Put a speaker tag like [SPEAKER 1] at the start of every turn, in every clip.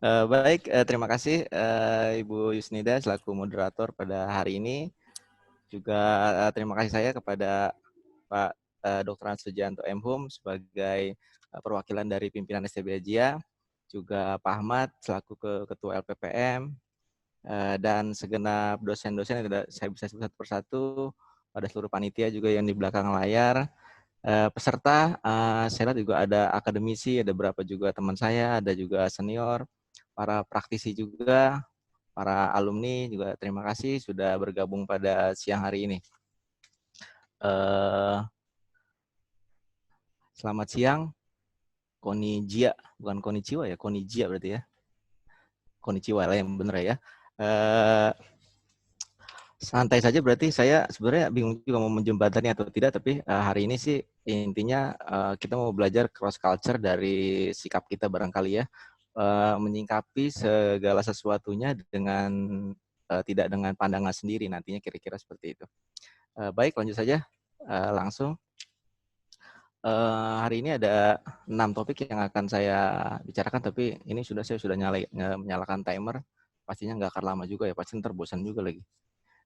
[SPEAKER 1] Baik, terima kasih Ibu Yusnida selaku moderator pada hari ini. Juga terima kasih saya kepada Pak Dr. Hans Sujanto M. Hum sebagai perwakilan dari pimpinan STB Ajia, juga Pak Ahmad selaku Ketua LPPM, dan segenap dosen-dosen yang tidak saya bisa sebut satu persatu, pada seluruh panitia juga yang di belakang layar. Peserta, saya lihat juga ada akademisi, ada beberapa juga teman saya, ada juga senior, para praktisi juga, para alumni juga terima kasih sudah bergabung pada siang hari ini. Selamat siang, konnichiwa, bukan konnichiwa ya, konnichiwa berarti ya. Konnichiwa lah yang benar ya. Santai saja berarti saya sebenarnya bingung juga mau menjembatani atau tidak, tapi hari ini sih intinya kita mau belajar cross culture dari sikap kita barangkali ya, menyingkapi segala sesuatunya dengan tidak dengan pandangan sendiri nantinya kira-kira seperti itu. Baik, lanjut saja langsung. Hari ini ada 6 topik yang akan saya bicarakan, tapi ini saya sudah menyalakan timer, pastinya nggak akan lama juga ya, pasti ntar bosan juga lagi.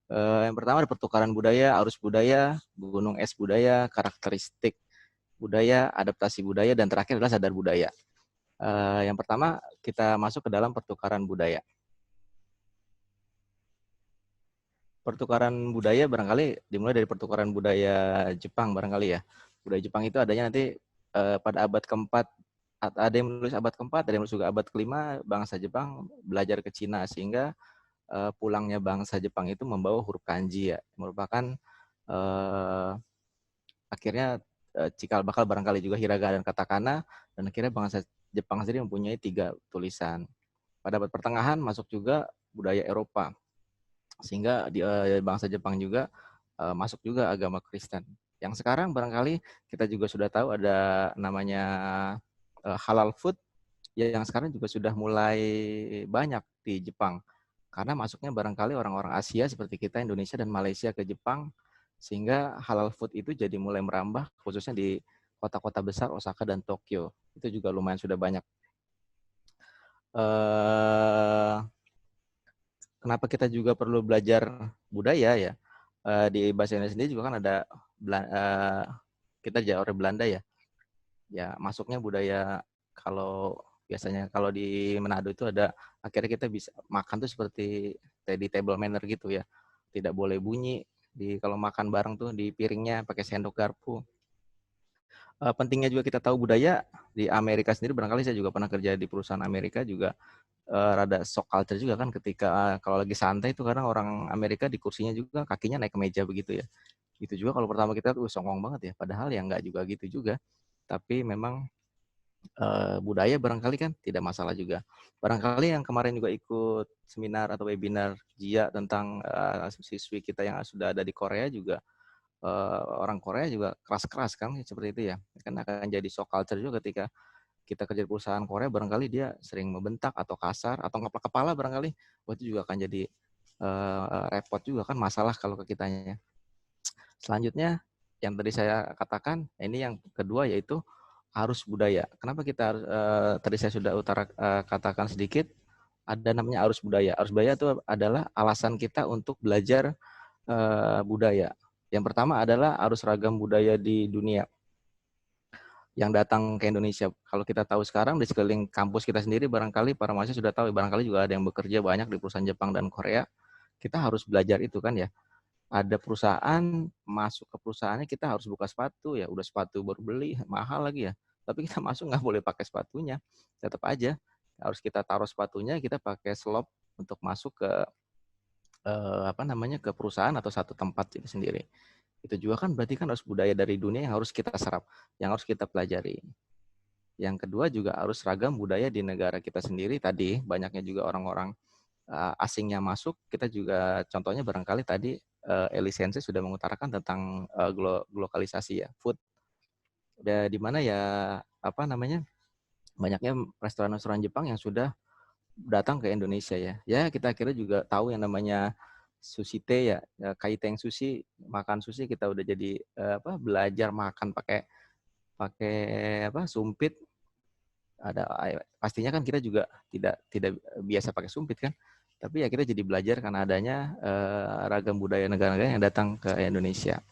[SPEAKER 1] Yang pertama ada pertukaran budaya, arus budaya, gunung es budaya, karakteristik budaya, adaptasi budaya, dan terakhir adalah sadar budaya. Yang pertama kita masuk ke dalam pertukaran budaya. Pertukaran budaya barangkali dimulai dari pertukaran budaya Jepang barangkali ya. Budaya Jepang itu adanya nanti pada abad keempat, ada yang menulis abad keempat, ada yang menulis juga abad kelima, bangsa Jepang belajar ke Cina sehingga pulangnya bangsa Jepang itu membawa huruf kanji ya, merupakan akhirnya cikal bakal barangkali juga hiragana dan katakana, dan akhirnya bangsa Jepang sendiri mempunyai 3 tulisan. Pada abad pertengahan masuk juga budaya Eropa, sehingga di bangsa Jepang juga masuk juga agama Kristen. Yang sekarang barangkali kita juga sudah tahu ada namanya halal food, yang sekarang juga sudah mulai banyak di Jepang. Karena masuknya barangkali orang-orang Asia seperti kita, Indonesia dan Malaysia ke Jepang, sehingga halal food itu jadi mulai merambah khususnya di kota-kota besar Osaka dan Tokyo. Itu juga lumayan sudah banyak. Kenapa kita juga perlu belajar budaya ya? Di bahasa Indonesia sendiri juga kan ada kita jadi orang Belanda ya. Ya masuknya budaya, kalau biasanya kalau di Manado itu ada, akhirnya kita bisa makan tuh seperti di table manner gitu ya. Tidak boleh bunyi kalau makan bareng tuh di piringnya pakai sendok garpu. Pentingnya juga kita tahu budaya. Di Amerika sendiri barangkali saya juga pernah kerja di perusahaan Amerika juga, rada shock culture juga kan ketika kalau lagi santai itu kadang orang Amerika di kursinya juga kakinya naik ke meja begitu ya. Itu juga kalau pertama kita tuh songong banget ya, padahal ya nggak juga gitu juga. Tapi memang budaya barangkali kan tidak masalah juga. Barangkali yang kemarin juga ikut seminar atau webinar JIA tentang siswi kita yang sudah ada di Korea juga, orang Korea juga keras-keras kan seperti itu ya. Kan akan jadi shock culture juga ketika kita kerja di perusahaan Korea, barangkali dia sering membentak atau kasar atau ngeplak kepala barangkali. Wah, itu juga akan jadi repot juga kan, masalah kalau ke kitanya. Selanjutnya yang tadi saya katakan, ini yang kedua yaitu arus budaya. Kenapa kita harus tadi saya sudah katakan sedikit, ada namanya arus budaya. Arus budaya itu adalah alasan kita untuk belajar budaya. Yang pertama adalah arus ragam budaya di dunia yang datang ke Indonesia. Kalau kita tahu sekarang di sekeliling kampus kita sendiri, barangkali para mahasiswa sudah tahu, barangkali juga ada yang bekerja banyak di perusahaan Jepang dan Korea. Kita harus belajar itu kan ya. Ada perusahaan, masuk ke perusahaannya kita harus buka sepatu ya, udah sepatu baru beli mahal lagi ya, tapi kita masuk nggak boleh pakai sepatunya, tetap aja harus kita taruh sepatunya, kita pakai slop untuk masuk ke ke perusahaan atau satu tempat itu sendiri. Itu juga kan berarti kan harus budaya dari dunia yang harus kita serap, yang harus kita pelajari. Yang kedua juga harus ragam budaya di negara kita sendiri. Tadi banyaknya juga orang-orang asing yang masuk, kita juga contohnya barangkali tadi Elisense sudah mengutarakan tentang globalisasi ya, food. Di mana ya banyaknya restoran-restoran Jepang yang sudah datang ke Indonesia ya. Ya kita akhirnya juga tahu yang namanya sushi teh ya, kaiteng sushi, makan sushi kita udah jadi belajar makan pakai pakai sumpit. pastinya kan kita juga tidak biasa pakai sumpit kan, tapi ya kita jadi belajar karena adanya ragam budaya negara-negara yang datang ke Indonesia.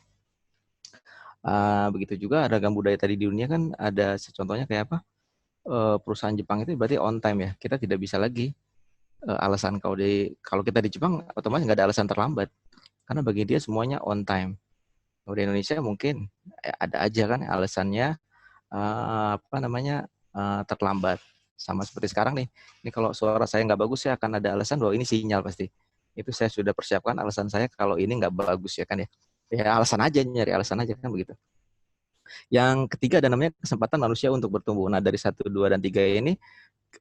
[SPEAKER 1] Begitu juga ragam budaya tadi di dunia kan ada contohnya kayak apa, perusahaan Jepang itu berarti on time ya, kita tidak bisa lagi alasan kalau kita di Jepang otomatis nggak ada alasan terlambat karena bagi dia semuanya on time. Kalau di Indonesia mungkin ada aja kan alasannya terlambat. Sama seperti sekarang nih, ini kalau suara saya nggak bagus, saya akan ada alasan bahwa ini sinyal pasti. Itu saya sudah persiapkan alasan saya kalau ini nggak bagus ya kan ya. Ya alasan aja, nyari alasan aja kan begitu. Yang ketiga ada namanya kesempatan manusia untuk bertumbuh. Nah dari 1, 2, dan 3 ini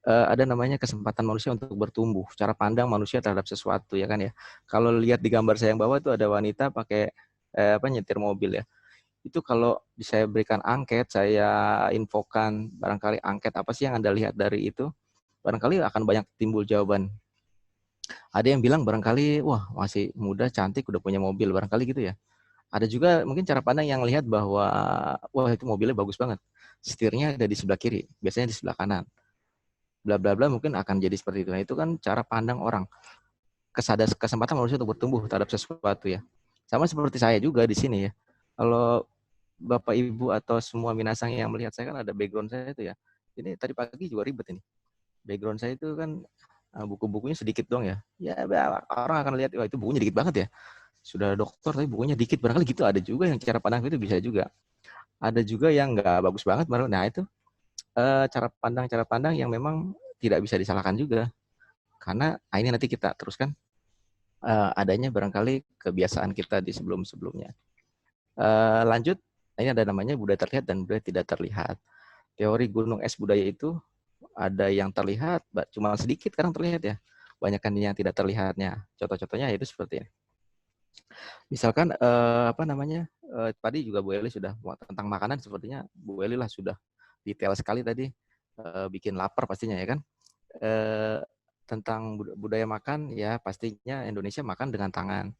[SPEAKER 1] ada namanya kesempatan manusia untuk bertumbuh. Cara pandang manusia terhadap sesuatu ya kan ya. Kalau lihat di gambar saya yang bawah itu ada wanita pakai nyetir mobil ya. Itu kalau saya berikan angket, saya infokan barangkali angket apa sih yang Anda lihat dari itu, barangkali akan banyak timbul jawaban. Ada yang bilang barangkali, wah masih muda, cantik, udah punya mobil, barangkali gitu ya. Ada juga mungkin cara pandang yang lihat bahwa, wah itu mobilnya bagus banget, setirnya ada di sebelah kiri, biasanya di sebelah kanan. Bla bla bla mungkin akan jadi seperti itu. Nah itu kan cara pandang orang. Kesempatan manusia untuk bertumbuh terhadap sesuatu ya. Sama seperti saya juga di sini ya. Kalau Bapak Ibu atau semua minasang yang melihat saya kan ada background saya itu ya. Ini tadi pagi juga ribet ini. Background saya itu kan buku-bukunya sedikit dong ya. Ya orang akan lihat, wah itu bukunya dikit banget ya. Sudah dokter tapi bukunya dikit. Barangkali gitu ada juga yang cara pandang itu bisa juga. Ada juga yang nggak bagus banget. Nah itu cara pandang yang memang tidak bisa disalahkan juga. Karena ini nanti kita teruskan adanya barangkali kebiasaan kita di sebelum-sebelumnya. Lanjut, ini ada namanya budaya terlihat dan budaya tidak terlihat. Teori gunung es budaya itu ada yang terlihat, cuma sedikit kadang terlihat ya. Banyakan yang tidak terlihatnya. Contoh-contohnya itu seperti ini. Misalkan tadi juga Bu Eli sudah tentang makanan sepertinya Bu Eli lah sudah detail sekali tadi, bikin lapar pastinya ya kan. Tentang budaya makan ya pastinya Indonesia makan dengan tangan.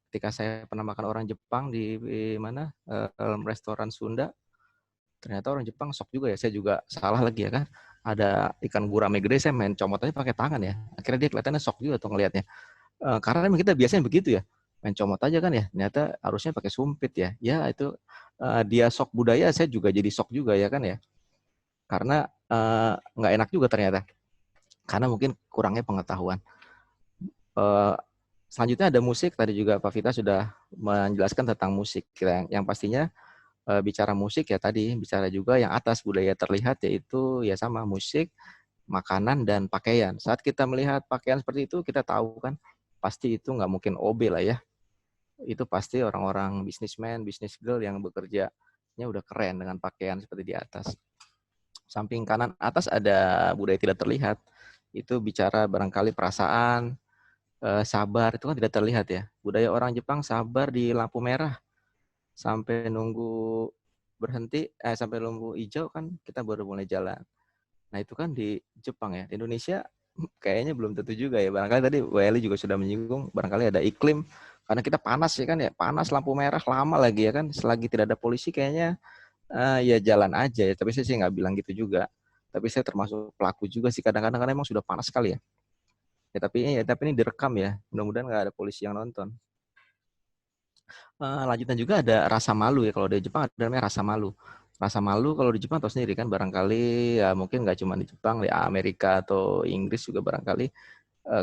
[SPEAKER 1] Ketika saya pernah makan orang Jepang di mana restoran Sunda, ternyata orang Jepang sok juga ya, saya juga salah lagi ya kan, ada ikan gurame gede, saya main comot aja pakai tangan ya, akhirnya dia kelihatannya sok juga tuh ngelihatnya, karena memang kita biasanya begitu ya, main comot aja kan ya, ternyata harusnya pakai sumpit ya, ya itu dia sok budaya, saya juga jadi sok juga ya kan ya, karena nggak enak juga ternyata, karena mungkin kurangnya pengetahuan. Selanjutnya ada musik, tadi juga Pak Vita sudah menjelaskan tentang musik, yang pastinya bicara musik ya tadi, bicara juga yang atas budaya terlihat yaitu ya sama musik, makanan, dan pakaian. Saat kita melihat pakaian seperti itu, kita tahu kan, pasti itu nggak mungkin OB lah ya. Itu pasti orang-orang bisnismen, bisnis girl yang bekerjanya udah keren dengan pakaian seperti di atas. Samping kanan atas ada budaya tidak terlihat, itu bicara barangkali perasaan, sabar, itu kan tidak terlihat ya. Budaya orang Jepang sabar di lampu merah, sampai nunggu berhenti, sampai lampu hijau kan kita baru mulai jalan. Nah itu kan di Jepang ya. Di Indonesia kayaknya belum tentu juga ya. Barangkali tadi Welly juga sudah menyinggung, barangkali ada iklim, karena kita panas ya kan ya, panas lampu merah lama lagi ya kan, selagi tidak ada polisi kayaknya ya jalan aja ya. Tapi saya sih nggak bilang gitu juga. Tapi saya termasuk pelaku juga sih kadang-kadang, karena emang sudah panas sekali ya. Tapi ini direkam ya, mudah-mudahan nggak ada polisi yang nonton. Lanjutan juga ada rasa malu ya, kalau di Jepang ada namanya rasa malu. Rasa malu kalau di Jepang tahu sendiri kan, barangkali ya mungkin nggak cuma di Jepang, di Amerika atau Inggris juga barangkali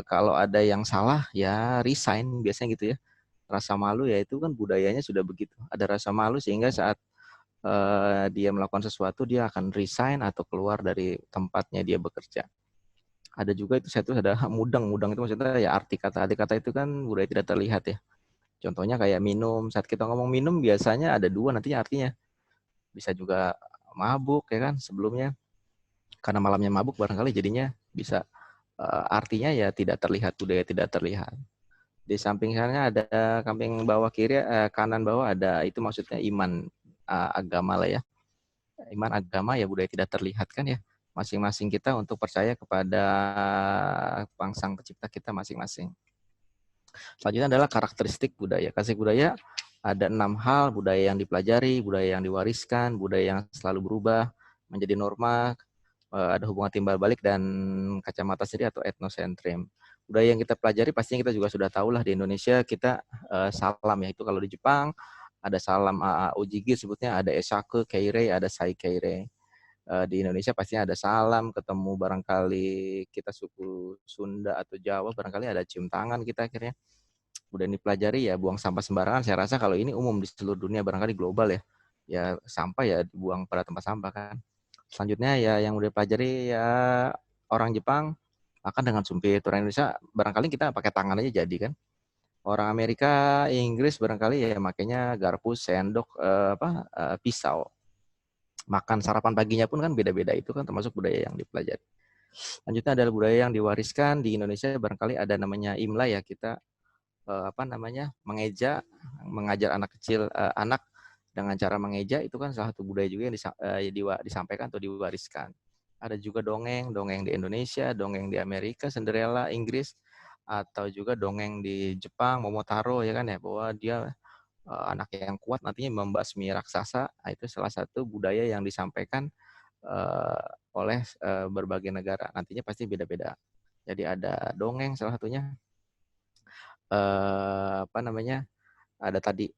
[SPEAKER 1] kalau ada yang salah ya resign biasanya gitu ya. Rasa malu ya itu kan budayanya sudah begitu. Ada rasa malu sehingga saat dia melakukan sesuatu dia akan resign atau keluar dari tempatnya dia bekerja. Ada juga itu saya tuh ada mudang itu maksudnya ya arti kata itu kan budaya tidak terlihat ya. Contohnya kayak minum, saat kita ngomong minum biasanya ada dua nantinya artinya. Bisa juga mabuk ya kan sebelumnya. Karena malamnya mabuk barangkali jadinya bisa artinya ya tidak terlihat, budaya tidak terlihat. Di samping sana ada samping bawah kiri, kanan bawah ada itu maksudnya iman agama lah ya. Iman agama ya budaya tidak terlihat kan ya. Masing-masing kita untuk percaya kepada Sang Pencipta kita masing-masing. Selanjutnya adalah karakteristik budaya. Karakteristik budaya ada 6 hal: budaya yang dipelajari, budaya yang diwariskan, budaya yang selalu berubah menjadi norma, ada hubungan timbal balik dan kacamata sendiri atau etnosentrim. Budaya yang kita pelajari pastinya kita juga sudah tahu lah. Di Indonesia kita salam ya, itu kalau di Jepang ada salam ujigi sebutnya, ada esaku keirei, ada sai keirei. Di Indonesia pastinya ada salam, ketemu barangkali kita suku Sunda atau Jawa barangkali ada cium tangan kita akhirnya. Udah dipelajari ya, buang sampah sembarangan. Saya rasa kalau ini umum di seluruh dunia, barangkali global ya. Ya sampah ya dibuang pada tempat sampah kan. Selanjutnya ya yang udah pelajari ya, orang Jepang makan dengan sumpit. Orang Indonesia barangkali kita pakai tangan aja jadi kan. Orang Amerika, Inggris barangkali ya makanya garpu, sendok, pisau. Makan sarapan paginya pun kan beda-beda, itu kan termasuk budaya yang dipelajari. Selanjutnya adalah budaya yang diwariskan di Indonesia, barangkali ada namanya Imla ya, kita mengajar anak kecil, anak dengan cara mengeja, itu kan salah satu budaya juga yang disampaikan atau diwariskan. Ada juga dongeng di Indonesia, dongeng di Amerika, Cinderella, Inggris, atau juga dongeng di Jepang, Momotaro ya kan ya, bahwa dia anak yang kuat nantinya membasmi raksasa. Nah, itu salah satu budaya yang disampaikan oleh berbagai negara. Nantinya pasti beda-beda. Jadi ada dongeng salah satunya. Ada tadi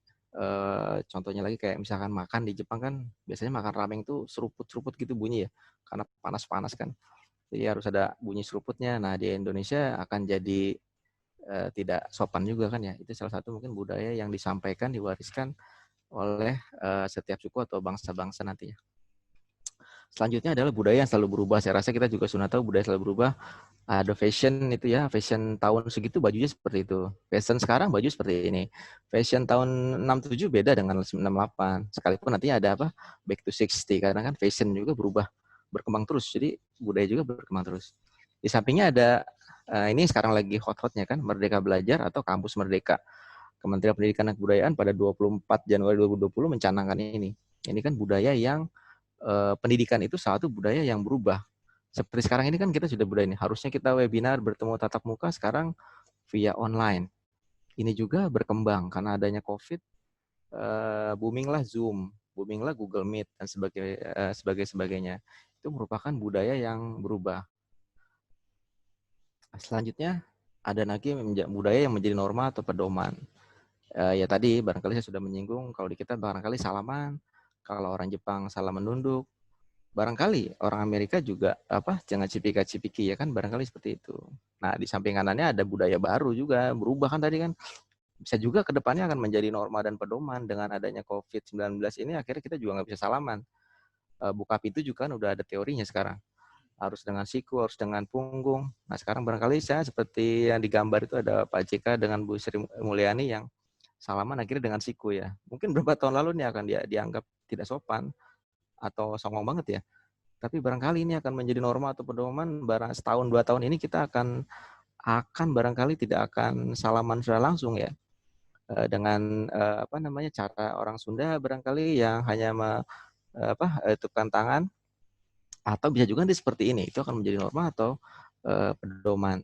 [SPEAKER 1] contohnya lagi kayak misalkan makan di Jepang kan biasanya makan ramen itu seruput-seruput gitu bunyi ya, karena panas-panas kan. Jadi harus ada bunyi seruputnya. Nah di Indonesia akan jadi tidak sopan juga kan ya. Itu salah satu mungkin budaya yang disampaikan, diwariskan oleh setiap suku atau bangsa-bangsa nantinya. Selanjutnya adalah budaya yang selalu berubah. Saya rasa kita juga sudah tahu budaya selalu berubah. Ada fashion itu ya, fashion tahun segitu bajunya seperti itu. Fashion sekarang baju seperti ini. Fashion tahun 67 beda dengan 98. Sekalipun nantinya ada apa? Back to 60, karena kan fashion juga berubah, berkembang terus. Jadi budaya juga berkembang terus. Di sampingnya ada ini sekarang lagi hot-hotnya kan, Merdeka Belajar atau Kampus Merdeka. Kementerian Pendidikan dan Kebudayaan pada 24 Januari 2020 mencanangkan ini. Ini kan budaya yang pendidikan itu salah satu budaya yang berubah. Seperti sekarang ini kan kita sudah budaya ini. Harusnya kita webinar bertemu tatap muka, sekarang via online. Ini juga berkembang karena adanya COVID, boominglah Zoom, boominglah Google Meet dan sebagainya. Itu merupakan budaya yang berubah. Selanjutnya ada lagi budaya yang menjadi norma atau pedoman. Ya tadi barangkali saya sudah menyinggung, kalau di kita barangkali salaman, kalau orang Jepang salam menunduk, barangkali orang Amerika juga jangan cipika-cipiki ya kan, barangkali seperti itu. Nah di samping kanannya ada budaya baru juga berubah kan tadi kan, bisa juga ke depannya akan menjadi norma dan pedoman. Dengan adanya COVID-19 ini akhirnya kita juga nggak bisa salaman. Buka pintu juga kan udah ada teorinya sekarang, harus dengan siku, harus dengan punggung. Nah sekarang barangkali saya seperti yang digambar itu ada Pak JK dengan Bu Sri Mulyani yang salaman akhirnya dengan siku ya. Mungkin beberapa tahun lalu ini akan dianggap tidak sopan atau songong banget ya. Tapi barangkali ini akan menjadi norma atau pedoman. Barang setahun 2 tahun ini kita akan barangkali tidak akan salaman secara langsung ya. Dengan cara orang Sunda barangkali yang hanya tukang tangan, atau bisa juga nanti seperti ini. Itu akan menjadi norma atau pedoman.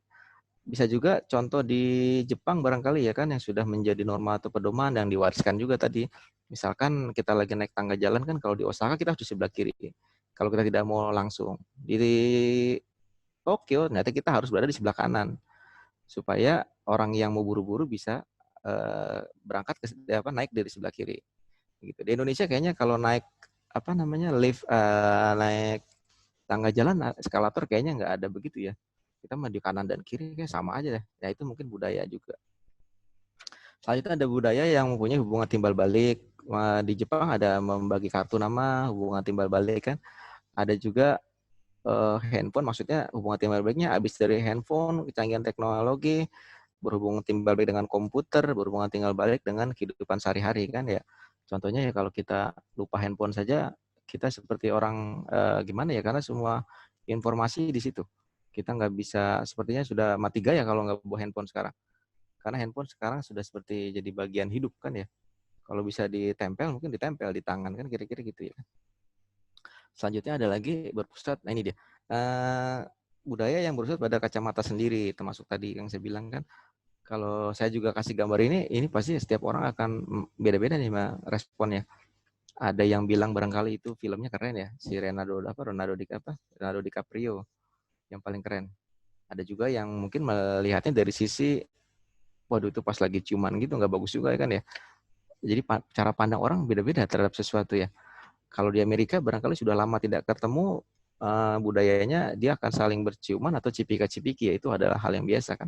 [SPEAKER 1] Bisa juga contoh di Jepang barangkali ya kan, yang sudah menjadi norma atau pedoman yang diwariskan juga tadi. Misalkan kita lagi naik tangga jalan kan, kalau di Osaka kita harus di sebelah kiri. Kalau kita tidak mau langsung. Di Tokyo ternyata kita harus berada di sebelah kanan. Supaya orang yang mau buru-buru bisa berangkat naik dari sebelah kiri. Gitu. Di Indonesia kayaknya kalau naik lift, naik tangga jalan, eskalator kayaknya nggak ada begitu ya. Kita mah di kanan dan kiri kayak sama aja deh. Ya itu mungkin budaya juga. Selanjutnya ada budaya yang mempunyai hubungan timbal balik. Di Jepang ada membagi kartu nama, hubungan timbal balik kan. Ada juga handphone, maksudnya hubungan timbal baliknya habis dari handphone, kecanggihan teknologi, berhubungan timbal balik dengan komputer, berhubungan timbal balik dengan kehidupan sehari-hari kan ya. Contohnya ya kalau kita lupa handphone saja, kita seperti orang gimana ya, karena semua informasi di situ. Kita nggak bisa, sepertinya sudah mati gaya kalau nggak bawa handphone sekarang. Karena handphone sekarang sudah seperti jadi bagian hidup kan ya. Kalau bisa ditempel, mungkin ditempel di tangan kan, kira-kira gitu ya. Selanjutnya ada lagi berpusat, nah ini dia. Budaya yang berpusat pada kacamata sendiri, termasuk tadi yang saya bilang kan, kalau saya juga kasih gambar ini pasti setiap orang akan beda-beda nih responnya. ada yang bilang barangkali itu filmnya keren ya, si Leonardo DiCaprio yang paling keren. Ada juga yang mungkin melihatnya dari sisi, waduh itu pas lagi ciuman gitu nggak bagus juga ya kan ya. Jadi cara pandang orang beda-beda terhadap sesuatu ya. Kalau di Amerika barangkali sudah lama tidak ketemu, budayanya dia akan saling berciuman atau cipika-cipiki, ya itu adalah hal yang biasa kan.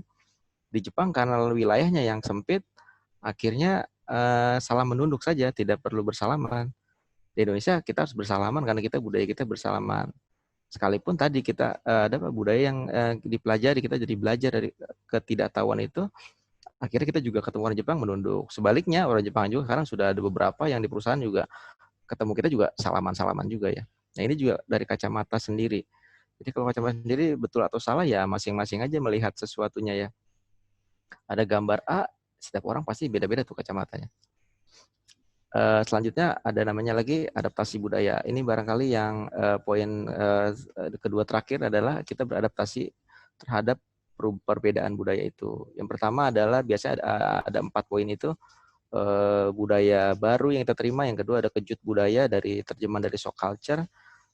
[SPEAKER 1] Di Jepang karena wilayahnya yang sempit, akhirnya salam menunduk saja, tidak perlu bersalaman. Di Indonesia kita harus bersalaman karena budaya kita bersalaman. Sekalipun tadi kita ada budaya yang dipelajari, kita jadi belajar dari ketidaktahuan itu, akhirnya kita juga ketemu orang Jepang menunduk. Sebaliknya orang Jepang juga sekarang sudah ada beberapa yang di perusahaan juga ketemu kita juga salaman-salaman juga ya. Nah ini juga dari kacamata sendiri. Jadi kalau kacamata sendiri betul atau salah ya masing-masing aja melihat sesuatunya ya. Ada gambar A, setiap orang pasti beda-beda tuh kacamatanya. Selanjutnya ada namanya lagi adaptasi budaya. Ini barangkali yang poin kedua terakhir adalah kita beradaptasi terhadap perbedaan budaya itu. Yang pertama adalah biasanya ada 4 poin itu, budaya baru yang kita terima, yang kedua ada kejut budaya dari terjemahan dari shock culture,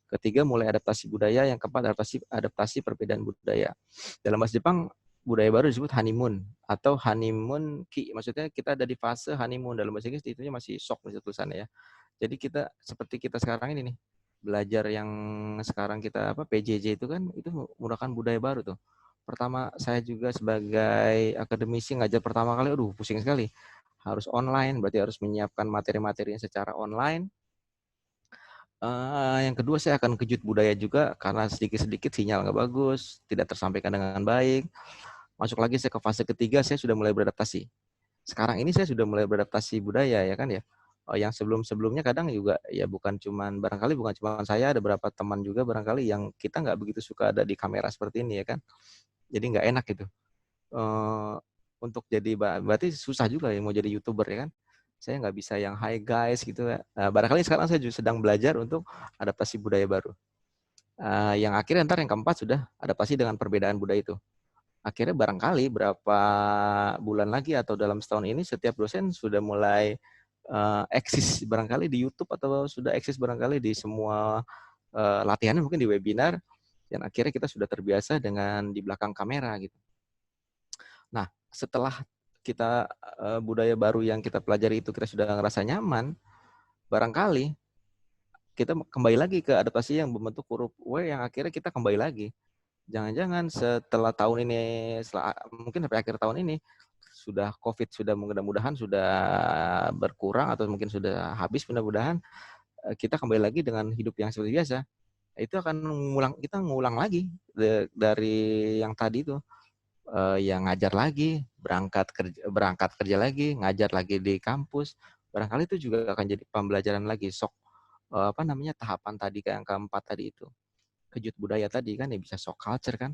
[SPEAKER 1] ketiga mulai adaptasi budaya, yang keempat adaptasi perbedaan budaya. Dalam bahasa Jepang budaya baru disebut honeymoon atau honeymoon ki. Maksudnya kita ada di fase honeymoon. Dalam bahasa Inggris itu masih shock tulisannya ya. Jadi kita seperti kita sekarang ini nih, belajar yang sekarang kita PJJ itu kan itu menggunakan budaya baru tuh. Pertama saya juga sebagai akademisi ngajar pertama kali, aduh pusing sekali. Harus online, berarti harus menyiapkan materi-materinya secara online. Yang kedua saya akan kejut budaya juga karena sedikit-sedikit sinyal nggak bagus, tidak tersampaikan dengan baik. Masuk lagi saya ke fase ketiga, saya sudah mulai beradaptasi. Sekarang ini saya sudah mulai beradaptasi budaya ya kan ya. Yang sebelum-sebelumnya kadang juga ya bukan cuman saya, ada beberapa teman juga barangkali yang kita nggak begitu suka ada di kamera seperti ini ya kan. Jadi nggak enak gitu. Untuk jadi berarti susah juga ya mau jadi YouTuber ya kan. Saya nggak bisa yang hi guys gitu ya. Barangkali sekarang saya juga sedang belajar untuk adaptasi budaya baru. Yang akhirnya ntar yang keempat sudah adaptasi dengan perbedaan budaya itu. Akhirnya barangkali berapa bulan lagi atau dalam setahun ini setiap dosen sudah mulai eksis barangkali di YouTube atau sudah eksis barangkali di semua latihannya mungkin di webinar, dan akhirnya kita sudah terbiasa dengan di belakang kamera gitu. Nah, setelah kita budaya baru yang kita pelajari itu kita sudah ngerasa nyaman, barangkali kita kembali lagi ke adaptasi yang berbentuk huruf W yang akhirnya kita kembali lagi. Jangan-jangan setelah tahun ini, mungkin sampai akhir tahun ini, sudah COVID sudah mudah-mudahan sudah berkurang atau mungkin sudah habis, mudah-mudahan kita kembali lagi dengan hidup yang seperti biasa. Itu akan kita ngulang lagi dari yang tadi itu, yang ngajar lagi, berangkat kerja lagi, ngajar lagi di kampus. Barangkali itu juga akan jadi pembelajaran lagi, tahapan tadi yang keempat tadi itu. Kejut budaya tadi kan ya bisa shock culture kan.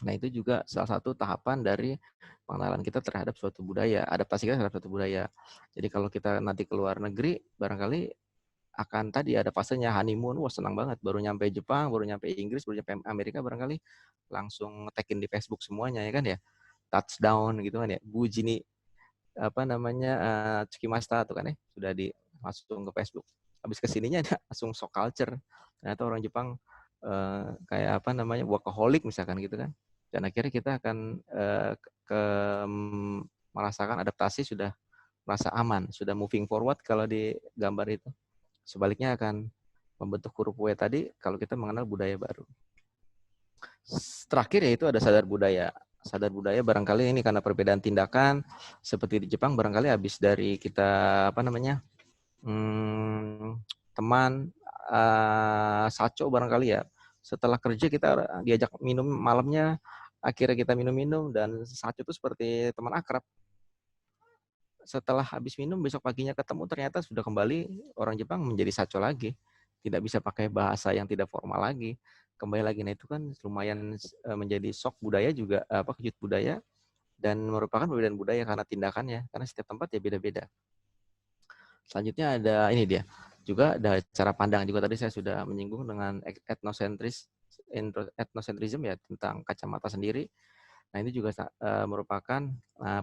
[SPEAKER 1] Nah itu juga salah satu tahapan dari pengenalan kita terhadap suatu budaya, adaptasi kita terhadap suatu budaya. Jadi kalau kita nanti ke luar negeri, barangkali akan tadi ada fasenya honeymoon, wah senang banget, baru nyampe Jepang, baru nyampe Inggris, baru nyampe Amerika, barangkali langsung tag-in di Facebook semuanya ya kan ya, touchdown gitu kan ya, Guji nih Tsukimasta tuh kan ya, sudah langsung ke Facebook. Habis kesininya langsung shock culture, ternyata orang Jepang kayak workaholic misalkan gitu kan. Dan akhirnya kita akan merasakan adaptasi, sudah merasa aman, sudah moving forward kalau di gambar itu. Sebaliknya akan membentuk huruf W tadi kalau kita mengenal budaya baru. Terakhir yaitu ada sadar budaya. Sadar budaya barangkali ini karena perbedaan tindakan, seperti di Jepang barangkali habis dari kita teman saco barangkali ya. Setelah kerja kita diajak minum malamnya, akhirnya kita minum-minum dan saco itu seperti teman akrab. Setelah habis minum besok paginya ketemu ternyata sudah kembali orang Jepang menjadi saco lagi. Tidak bisa pakai bahasa yang tidak formal lagi. Kembali lagi, nah itu kan lumayan menjadi shock budaya juga, kejut budaya, dan merupakan perbedaan budaya karena tindakannya, karena setiap tempat ya beda-beda. Selanjutnya ada ini dia, juga ada cara pandang juga, tadi saya sudah menyinggung dengan etnosentrism ya, tentang kacamata sendiri. Nah ini juga merupakan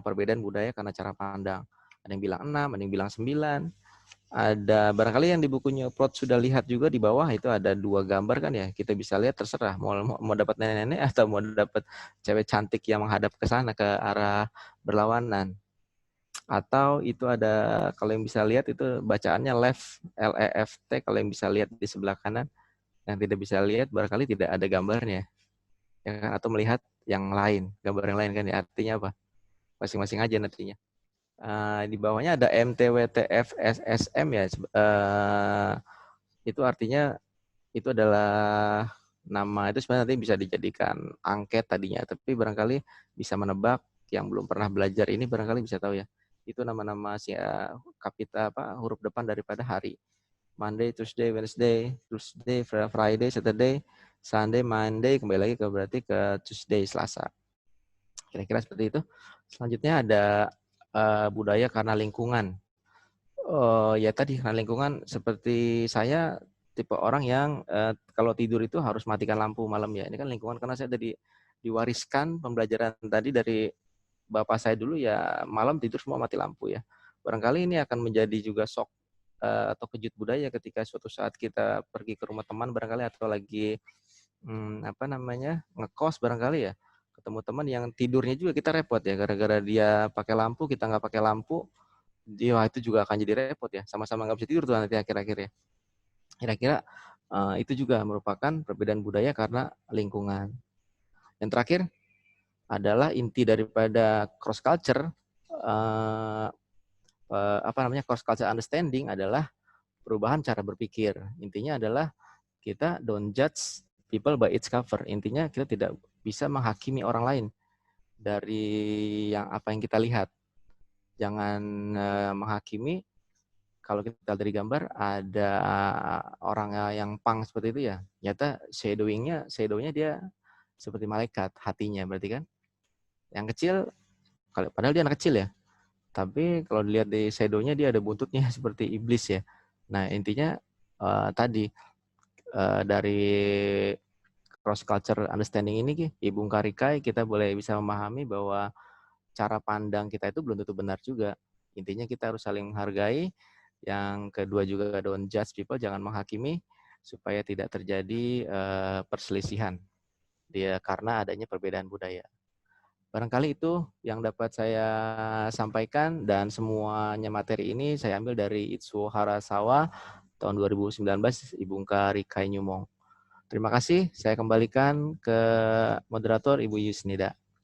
[SPEAKER 1] perbedaan budaya karena cara pandang. Ada yang bilang 6, ada yang bilang 9. Ada barangkali yang di bukunya Plot sudah lihat juga di bawah itu ada 2 gambar kan ya. Kita bisa lihat terserah mau dapat nenek-nenek atau mau dapat cewek cantik yang menghadap ke sana ke arah berlawanan. Atau itu ada kalau yang bisa lihat itu bacaannya left LEFT kalau yang bisa lihat di sebelah kanan. Yang tidak bisa lihat barangkali tidak ada gambarnya. Ya kan? Atau melihat yang lain, gambar yang lain kan ya. Artinya apa? Masing-masing aja nantinya. Di bawahnya ada MTWTFSSM ya. Itu artinya itu adalah nama itu sebenarnya nanti bisa dijadikan angket tadinya, tapi barangkali bisa menebak yang belum pernah belajar ini barangkali bisa tahu ya. Itu nama-nama kapital huruf depan daripada hari. Monday, Tuesday, Wednesday, Thursday, Friday, Saturday, Sunday, Monday, kembali lagi berarti ke Tuesday, Selasa. Kira-kira seperti itu. Selanjutnya ada budaya karena lingkungan. Ya tadi karena lingkungan seperti saya tipe orang yang kalau tidur itu harus matikan lampu malam ya. Ini kan lingkungan karena saya diwariskan pembelajaran tadi dari bapak saya dulu ya malam tidur semua mati lampu ya. Barangkali ini akan menjadi juga shock atau kejut budaya ketika suatu saat kita pergi ke rumah teman barangkali atau lagi ngekos barangkali ya. Ketemu teman yang tidurnya juga kita repot ya gara-gara dia pakai lampu kita nggak pakai lampu. Ya itu juga akan jadi repot ya. Sama-sama nggak bisa tidur tuh nanti akhir-akhir ya. Kira-kira itu juga merupakan perbedaan budaya karena lingkungan. Yang terakhir adalah inti daripada cross culture cross culture understanding adalah perubahan cara berpikir. Intinya adalah kita don't judge people by its cover. Intinya kita tidak bisa menghakimi orang lain dari apa yang kita lihat. Jangan menghakimi. Kalau kita dari gambar ada orang yang pang seperti itu ya, ternyata shadownya dia seperti malaikat hatinya berarti kan. Yang kecil, padahal dia anak kecil ya, tapi kalau dilihat di shadownya dia ada buntutnya seperti iblis ya. Nah intinya tadi dari cross culture understanding ini Ibu Karikai kita boleh bisa memahami bahwa cara pandang kita itu belum tentu benar juga. Intinya kita harus saling menghargai. Yang kedua juga don't judge people, jangan menghakimi supaya tidak terjadi perselisihan dia karena adanya perbedaan budaya. Barangkali itu yang dapat saya sampaikan dan semuanya materi ini saya ambil dari Itsuo Harasawa tahun 2019 Ibungka Rikai Nyumong. Terima kasih, saya kembalikan ke moderator Ibu Yusnida.